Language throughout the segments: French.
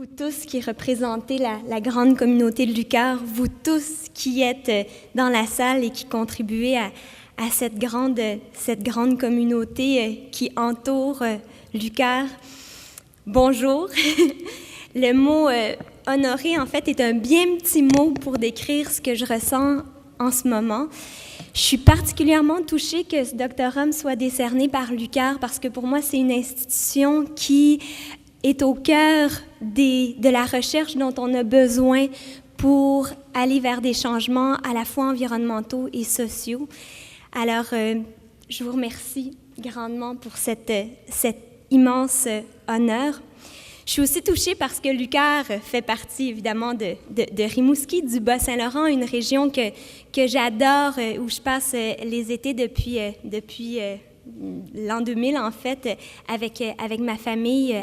Vous tous qui représentez la grande communauté de Lucar, vous tous qui êtes dans la salle et qui contribuez à cette grande communauté qui entoure Lucar, bonjour. Le mot honorer, en fait, est un bien petit mot pour décrire ce que je ressens en ce moment. Je suis particulièrement touchée que ce doctorat me soit décerné par Lucar parce que pour moi, c'est une institution qui est au cœur de la recherche dont on a besoin pour aller vers des changements à la fois environnementaux et sociaux. Alors, je vous remercie grandement pour cet immense honneur. Je suis aussi touchée parce que Lucar fait partie, évidemment, de Rimouski, du Bas-Saint-Laurent, une région que j'adore, où je passe les étés depuis l'an 2000, en fait, avec ma famille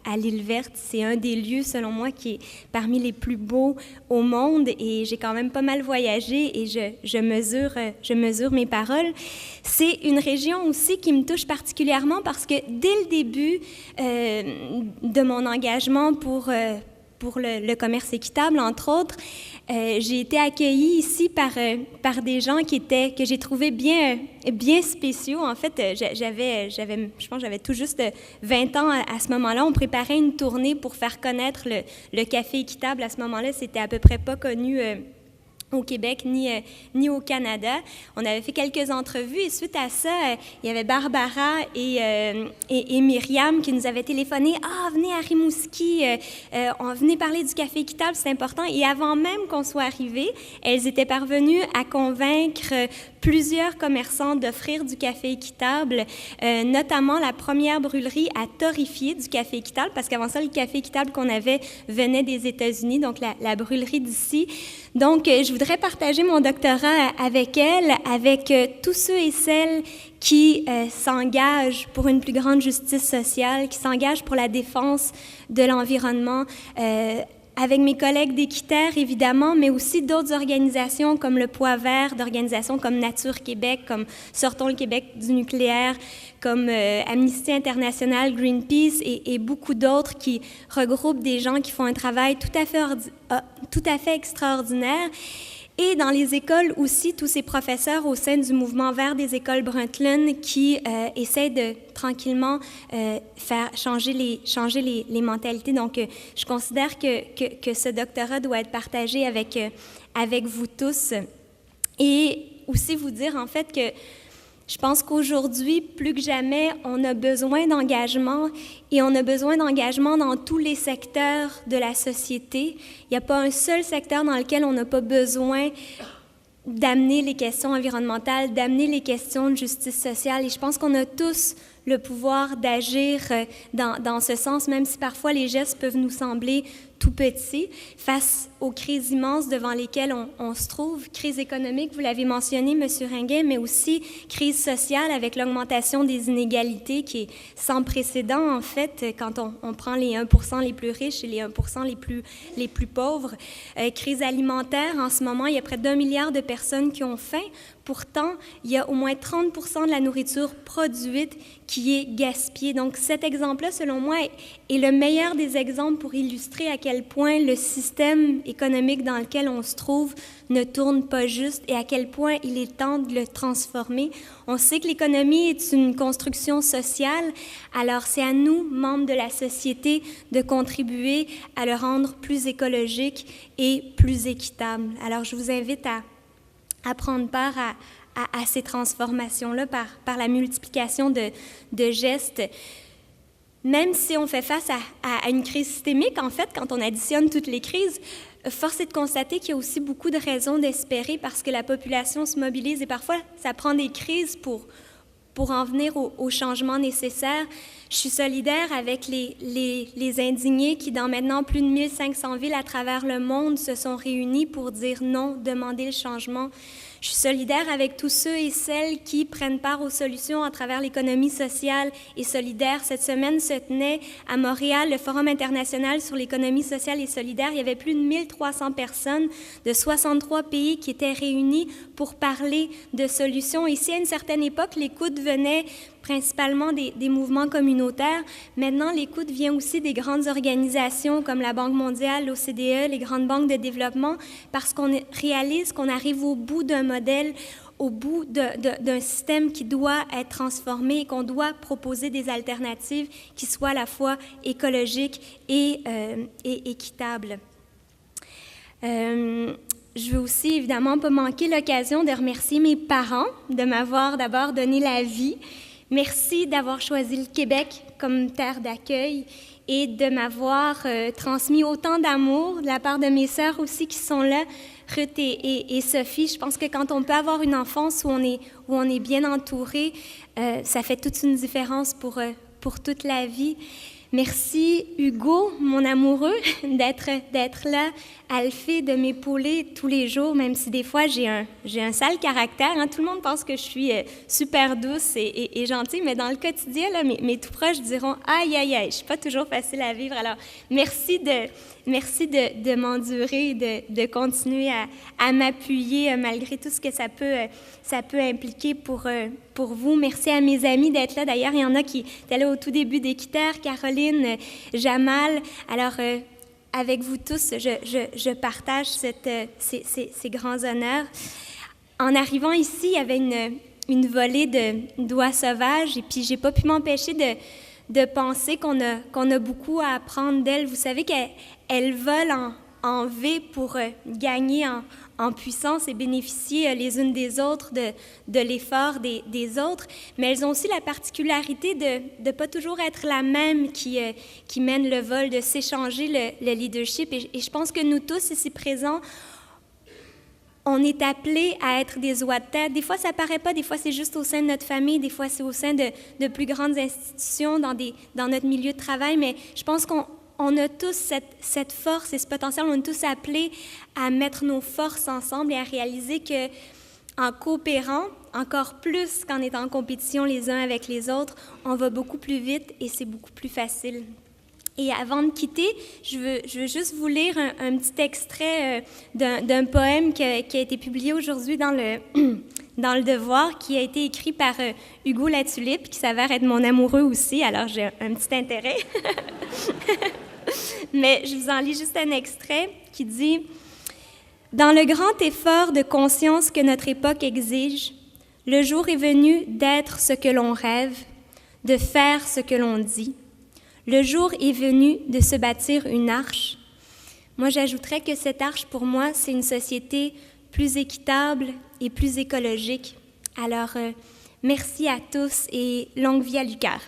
à l'Île Verte. C'est un des lieux, selon moi, qui est parmi les plus beaux au monde et j'ai quand même pas mal voyagé et je mesure mes paroles. C'est une région aussi qui me touche particulièrement parce que dès le début de mon engagement pour le commerce équitable, entre autres, j'ai été accueillie ici par des gens que j'ai trouvés bien spéciaux. En fait, je pense que j'avais tout juste 20 ans à ce moment-là. On préparait une tournée pour faire connaître le café équitable. À ce moment-là, c'était à peu près pas connu au Québec ni au Canada. On avait fait quelques entrevues et suite à ça, il y avait Barbara et Myriam qui nous avaient téléphoné. « Ah, venez à Rimouski, venez parler du café équitable, c'est important. » Et avant même qu'on soit arrivés, elles étaient parvenues à convaincre plusieurs commerçants d'offrir du café équitable, notamment la première brûlerie à torréfier du café équitable, parce qu'avant ça, le café équitable qu'on avait venait des États-Unis, donc la brûlerie d'ici. Donc, je voudrais partager mon doctorat avec elle, avec tous ceux et celles qui s'engagent pour une plus grande justice sociale, qui s'engagent pour la défense de l'environnement, avec mes collègues d'Équiterre, évidemment, mais aussi d'autres organisations comme le Poids Vert, d'organisations comme Nature Québec, comme Sortons le Québec du nucléaire, comme Amnesty International, Greenpeace et beaucoup d'autres qui regroupent des gens qui font un travail tout à fait extraordinaire. Et dans les écoles aussi, tous ces professeurs au sein du mouvement vert des écoles Brundtland qui essaient de tranquillement faire changer les mentalités. Donc, je considère que ce doctorat doit être partagé avec vous tous. Et aussi vous dire en fait que je pense qu'aujourd'hui, plus que jamais, on a besoin d'engagement et on a besoin d'engagement dans tous les secteurs de la société. Il n'y a pas un seul secteur dans lequel on n'a pas besoin d'amener les questions environnementales, d'amener les questions de justice sociale. Et je pense qu'on a tous le pouvoir d'agir dans ce sens, même si parfois les gestes peuvent nous sembler tout petits, face aux crises immenses devant lesquelles on se trouve. Crise économique, vous l'avez mentionné, M. Ringuet, mais aussi crise sociale avec l'augmentation des inégalités qui est sans précédent, en fait, quand on prend les 1% les plus riches et les 1% les plus pauvres. Crise alimentaire, en ce moment, il y a près d'1 milliard de personnes qui ont faim. Pourtant, il y a au moins 30% de la nourriture produite qui est gaspillée. Donc, cet exemple-là, selon moi, est le meilleur des exemples pour illustrer à quel point le système économique dans lequel on se trouve ne tourne pas juste et à quel point il est temps de le transformer. On sait que l'économie est une construction sociale, alors c'est à nous, membres de la société, de contribuer à le rendre plus écologique et plus équitable. Alors, je vous invite à prendre part à ces transformations-là par la multiplication de gestes. Même si on fait face à une crise systémique, en fait, quand on additionne toutes les crises, force est de constater qu'il y a aussi beaucoup de raisons d'espérer parce que la population se mobilise et parfois, ça prend des crises pour en venir au changement nécessaire. Je suis solidaire avec les indignés qui, dans maintenant plus de 1500 villes à travers le monde, se sont réunis pour dire non, demander le changement. Je suis solidaire avec tous ceux et celles qui prennent part aux solutions à travers l'économie sociale et solidaire. Cette semaine se tenait à Montréal le Forum international sur l'économie sociale et solidaire. Il y avait plus de 1300 personnes de 63 pays qui étaient réunies pour parler de solutions. Ici, à une certaine époque, l'écoute venait principalement des mouvements communautaires. Maintenant, l'écoute vient aussi des grandes organisations comme la Banque mondiale, l'OCDE, les grandes banques de développement, parce qu'on réalise qu'on arrive au bout d'un modèle, au bout d'un système qui doit être transformé et qu'on doit proposer des alternatives qui soient à la fois écologiques et équitables. Je veux aussi évidemment pas manquer l'occasion de remercier mes parents de m'avoir d'abord donné la vie. Merci d'avoir choisi le Québec comme terre d'accueil et de m'avoir transmis autant d'amour de la part de mes sœurs aussi qui sont là, Ruth et Sophie. Je pense que quand on peut avoir une enfance où on est bien entouré, ça fait toute une différence pour toute la vie. Merci Hugo, mon amoureux, d'être là, Alphée, de m'épauler tous les jours, même si des fois j'ai un sale caractère. Hein. Tout le monde pense que je suis super douce et gentille, mais dans le quotidien, là, mes tout proches diront « Aïe, aïe, aïe, je suis pas toujours facile à vivre. » Alors, merci de m'endurer, de continuer à m'appuyer malgré tout ce que ça peut impliquer pour vous. Merci à mes amis d'être là. D'ailleurs, il y en a qui étaient là au tout début d'Équiterre, Caroline, Jamal. Alors, avec vous tous, je partage ces grands honneurs. En arrivant ici, il y avait une volée d'oies sauvages et puis j'ai pas pu m'empêcher de penser qu'on a beaucoup à apprendre d'elles. Vous savez qu'elles volent en V pour gagner en puissance et bénéficier les unes des autres de l'effort des autres, mais elles ont aussi la particularité de ne pas toujours être la même qui mène le vol, de s'échanger le leadership. Et je pense que nous tous ici présents, on est appelés à être des oies de tête. Des fois, ça ne paraît pas, des fois, c'est juste au sein de notre famille, des fois, c'est au sein de plus grandes institutions, dans notre milieu de travail, mais je pense qu'on a tous cette force et ce potentiel, on est tous appelés à mettre nos forces ensemble et à réaliser qu'en coopérant, encore plus qu'en étant en compétition les uns avec les autres, on va beaucoup plus vite et c'est beaucoup plus facile. Et avant de quitter, je veux juste vous lire un petit extrait d'un poème qui a été publié aujourd'hui dans le Devoir, qui a été écrit par Hugo Latulippe, qui s'avère être mon amoureux aussi, alors j'ai un petit intérêt. Mais je vous en lis juste un extrait qui dit « Dans le grand effort de conscience que notre époque exige, le jour est venu d'être ce que l'on rêve, de faire ce que l'on dit. Le jour est venu de se bâtir une arche. » Moi, j'ajouterais que cette arche, pour moi, c'est une société plus équitable et plus écologique. Alors, merci à tous et longue vie à Lucar.